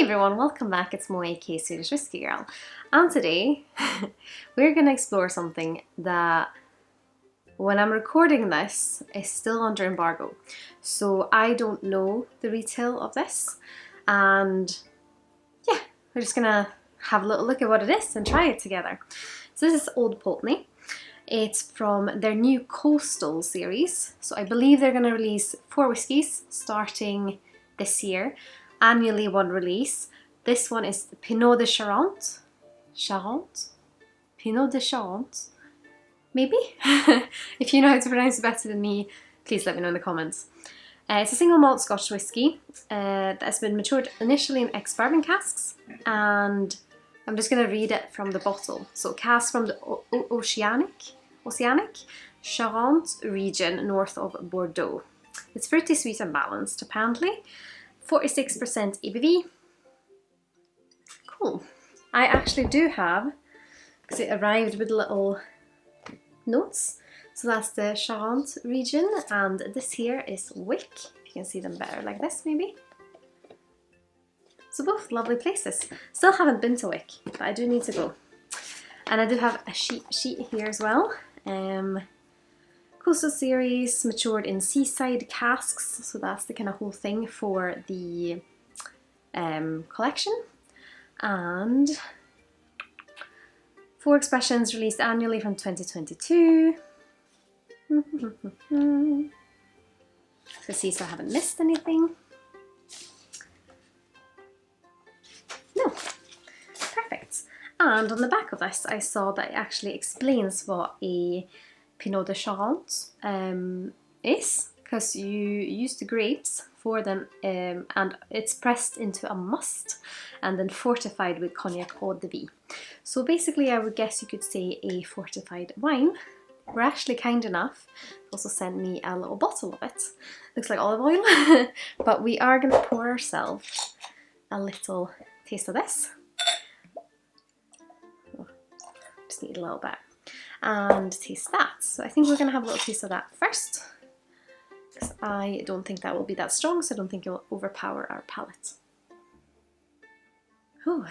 everyone, welcome back. It's Mo, aka Swedish Whiskey Girl, and today we're going to explore something that, when I'm recording this, is still under embargo. So I don't know the retail of this, and yeah, we're just going to have a little look at what it is and try it together. So this is Old Pulteney. It's from their new Coastal series. So I believe they're going to release 4 whiskies starting this year. Annually 1 release. This one is Pineau de Charantes. Charantes? Pineau de Charantes? Maybe? If you know how to pronounce it better than me, please let me know in the comments. It's a single malt Scotch whiskey that's been matured initially in ex-bourbon casks, and I'm just going to read it from the bottle. So, cask from the Oceanic Charantes region north of Bordeaux. It's fruity, sweet and balanced, apparently. 46% ABV. Cool. I actually do have, because it arrived with little notes. So that's the Charantes region, and this here is Wick. If you can see them better like this, maybe. So both lovely places. Still haven't been to Wick, but I do need to go. And I do have a sheet here as well. Coastal series, matured in seaside casks, so that's the kind of whole thing for the collection. And 4 expressions released annually from 2022. Let's see, so I haven't missed anything. No, perfect. And on the back of this, I saw that it actually explains what a Pineau de Charantes is, because you use the grapes for them, and it's pressed into a must and then fortified with cognac eau de vie. So basically, I would guess you could say a fortified wine. We're actually kind enough to also send me a little bottle of it. Looks like olive oil, but we are going to pour ourselves a little taste of this. Oh, just need a little bit. And taste that. So I think we're going to have a little taste of that first, because I don't think that will be that strong, so I don't think it will overpower our palate. Ooh.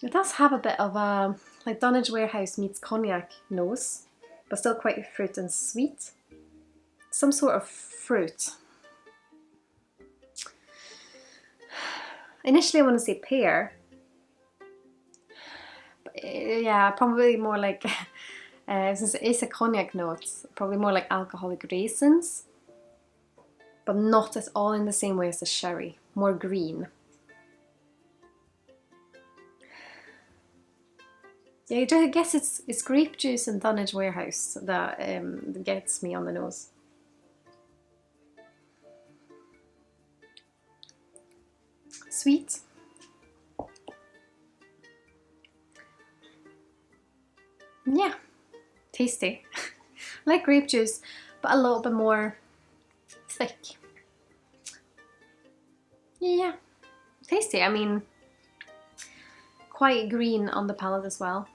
It does have a bit of a, like Dunnage Warehouse meets cognac nose, but still quite fruit and sweet. Some sort of fruit. Initially I want to say pear. Yeah, probably more like, since it is a cognac note, probably more like alcoholic raisins, but not at all in the same way as the sherry, more green. Yeah, I guess it's grape juice and Dunnage Warehouse that gets me on the nose. Sweet. Yeah, tasty. Like grape juice, but a little bit more thick. Yeah, tasty. I mean, quite green on the palate as well.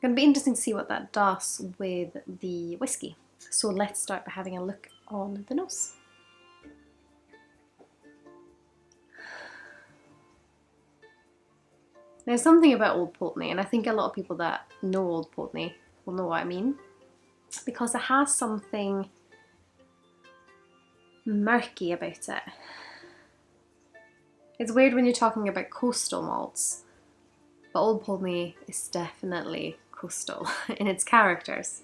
Gonna be interesting to see what that does with the whiskey. So let's start by having a look on the nose. There's something about Old Pulteney, and I think a lot of people that know Old Pulteney will know what I mean, because it has something murky about it. It's weird when you're talking about coastal malts, but Old Pulteney is definitely coastal in its characters.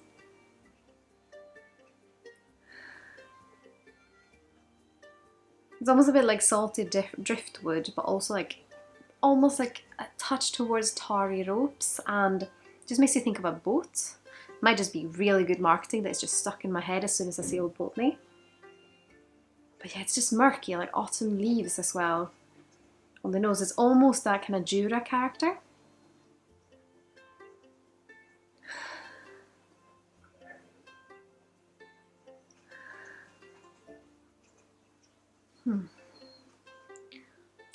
It's almost a bit like salty driftwood, but also like almost like a touch towards tarry ropes, and just makes you think of a boat. Might just be really good marketing that's just stuck in my head as soon as I see Old Pulteney. But yeah, it's just murky, like autumn leaves as well. On the nose, it's almost that kind of Jura character.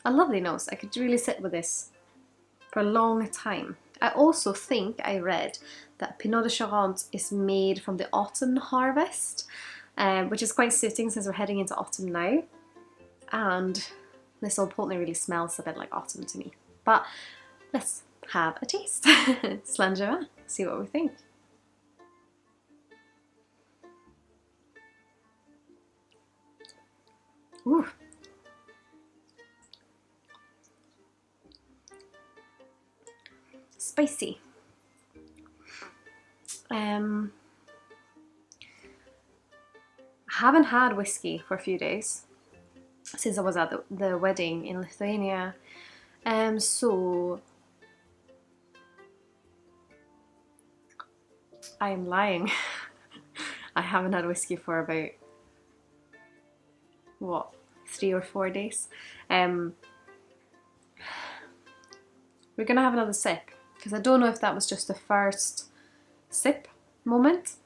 A lovely nose. I could really sit with this for a long time. I also think I read that Pineau de Charantes is made from the autumn harvest, which is quite suiting since we're heading into autumn now. and this old Pulteney really smells a bit like autumn to me. But let's have a taste. Sláinte, see what we think. Ooh. Spicy. I haven't had whiskey for a few days since I was at the wedding in Lithuania, so I am lying. I haven't had whiskey for about, what, 3 or 4 days. We're gonna have another sip, because I don't know if that was just the first sip moment,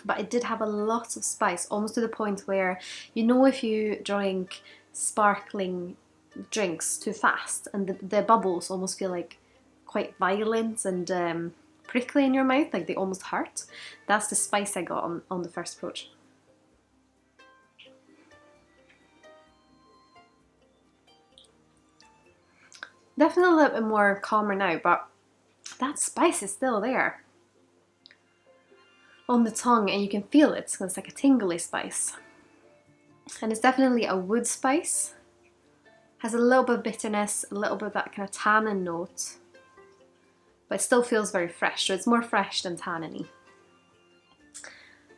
but it did have a lot of spice, almost to the point where, you know, if you drink sparkling drinks too fast and the bubbles almost feel like quite violent and prickly in your mouth, like they almost hurt. That's the spice I got on the first approach. Definitely a little bit more calmer now, but that spice is still there on the tongue, and you can feel it, so it's like a tingly spice. And it's definitely a wood spice. Has a little bit of bitterness, a little bit of that kind of tannin note, but it still feels very fresh, so it's more fresh than tanniny.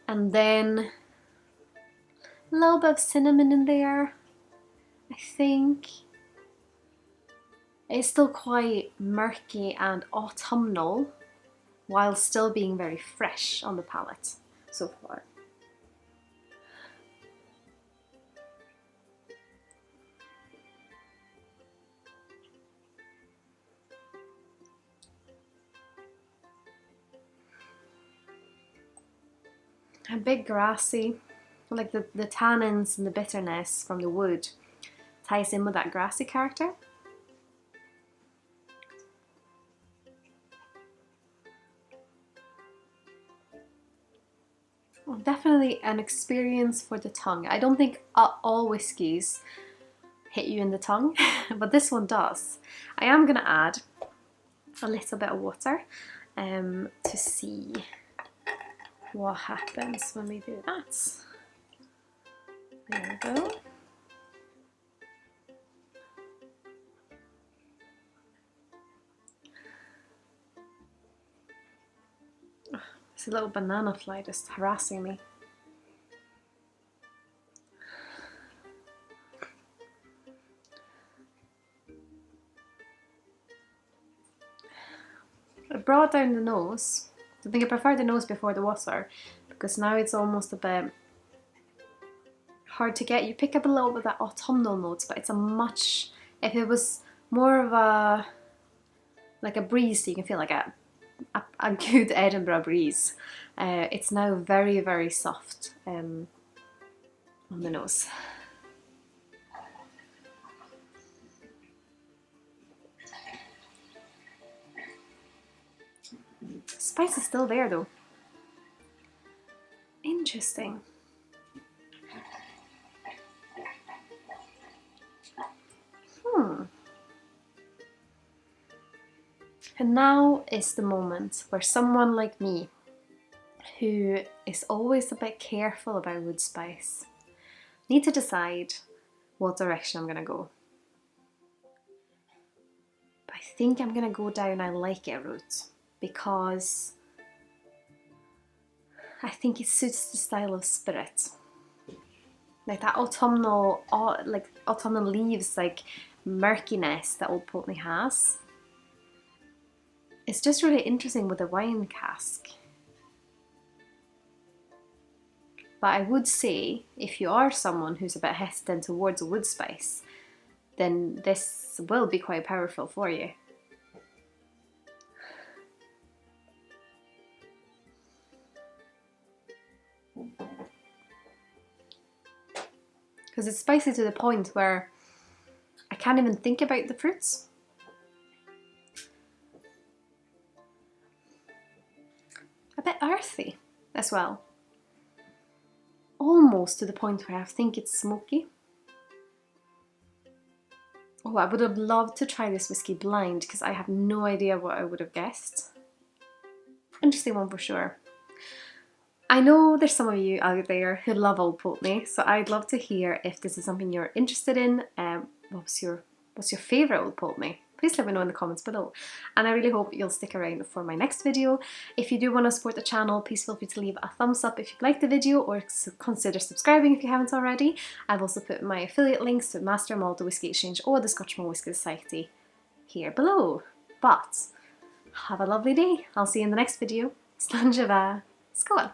And then a little bit of cinnamon in there, I think. It's still quite murky and autumnal, while still being very fresh on the palate so far. A bit grassy, like the tannins and the bitterness from the wood ties in with that grassy character. Well, definitely an experience for the tongue. I don't think all whiskies hit you in the tongue, but this one does. I am going to add a little bit of water to see what happens when we do that. There we go. It's a little banana fly just harassing me. I brought down the nose. I think I prefer the nose before the water, because now it's almost a bit hard to get. You pick up a little bit of that autumnal notes, but it's a much, if it was more of a, like a breeze, so you can feel like a good Edinburgh breeze. It's now very, very soft on the nose. Spice is still there though. Interesting. And now is the moment where someone like me, who is always a bit careful about wood spice, need to decide what direction I'm gonna go. But I think I'm gonna go down I like it route, because I think it suits the style of spirit. Like that autumnal leaves, like murkiness that old Pulteney has. It's just really interesting with the wine cask. But I would say, if you are someone who's a bit hesitant towards a wood spice, then this will be quite powerful for you. Because it's spicy to the point where I can't even think about the fruits. A bit earthy as well. Almost to the point where I think it's smoky. Oh, I would have loved to try this whiskey blind because I have no idea what I would have guessed. Interesting one for sure. I know there's some of you out there who love Old Pulteney, so I'd love to hear if this is something you're interested in. What's your favourite Old Pulteney? Please let me know in the comments below. And I really hope you'll stick around for my next video. If you do want to support the channel, please feel free to leave a thumbs up if you like the video, or consider subscribing if you haven't already. I've also put my affiliate links to Master Malt Whisky Exchange or the Scotch Malt Whisky Society here below. But have a lovely day. I'll see you in the next video. Sláinte Skål!